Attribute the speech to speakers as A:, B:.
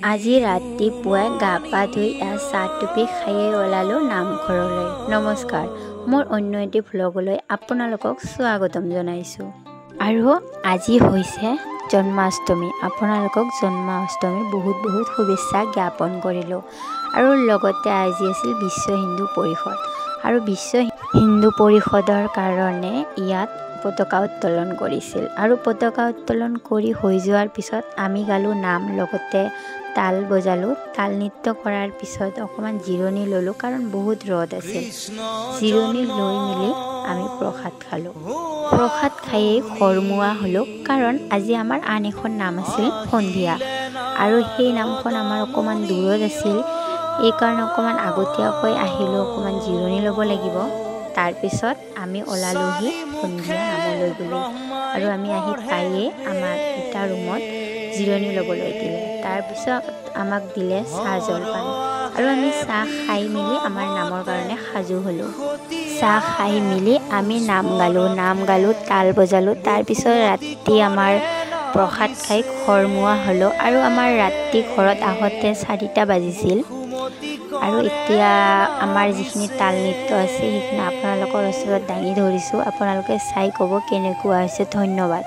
A: আজি ৰাতিপুৱাই গা পা ধুই চাহ টুপি খায়ে ওলালোঁ নামঘৰলৈ। নমস্কাৰ, মোৰ অন্য এটি ভ্লগলৈ আপোনালোকক স্বাগতম জনাইছোঁ। আৰু আজি হৈছে জন্মাষ্টমী। আপোনালোকক জন্মাষ্টমীৰ বহুত শুভেচ্ছা জ্ঞাপন কৰিলোঁ। আৰু লগতে আজি আছিল বিশ্ব হিন্দু পৰিষদ। আৰু বিশ্ব হিন্দু পৰিষদৰ কাৰণে ইয়াত পতাকা উত্তোলন কৰিছিল। আৰু পতাকা উত্তোলন কৰি হৈ যোৱাৰ পিছত আমি গালোঁ নাম, লগতে তাল বজালোঁ। তাল নৃত্য কৰাৰ পিছত অকণমান জিৰণি ল'লোঁ, কাৰণ বহুত ৰ'দ আছিল। জিৰণি লৈ মেলি আমি প্ৰসাদ খালোঁ। প্ৰসাদ খায়েই ঘৰমুৱা হ'লোঁ, কাৰণ আজি আমাৰ আন এখন নাম আছিল সন্ধিয়া। আৰু সেই নামখন আমাৰ অকণমান দূৰত আছিল, এইকাৰণে অকণমান আগতীয়াকৈ আহিলোঁ, অকণমান জিৰণি ল'ব লাগিব। তাৰপিছত আমি ওলালোহি সন্ধিয়া নামলৈ বুলি। আৰু আমি আহি পায়েই আমাক এটা ৰুমত জিৰণি ল'বলৈ দিলে। তাৰপিছত আমাক দিলে চাহ জলপান। আৰু আমি চাহ খাই মেলি আমাৰ নামৰ কাৰণে সাজু হ'লোঁ। চাহ খাই মেলি আমি নাম গালোঁ, তাল বজালোঁ। তাৰপিছত ৰাতি আমাৰ প্ৰসাদ খাই ঘৰমুৱা হ'লোঁ। আৰু আমাৰ ৰাতি ঘৰত আহোঁতে 4টা বাজিছিল। আৰু এতিয়া আমাৰ যিখিনি তাল নৃত্য আছে সেইখিনি আপোনালোকৰ ওচৰত দাঙি ধৰিছোঁ। আপোনালোকে চাই ক'ব কেনেকুৱা হৈছে। ধন্যবাদ।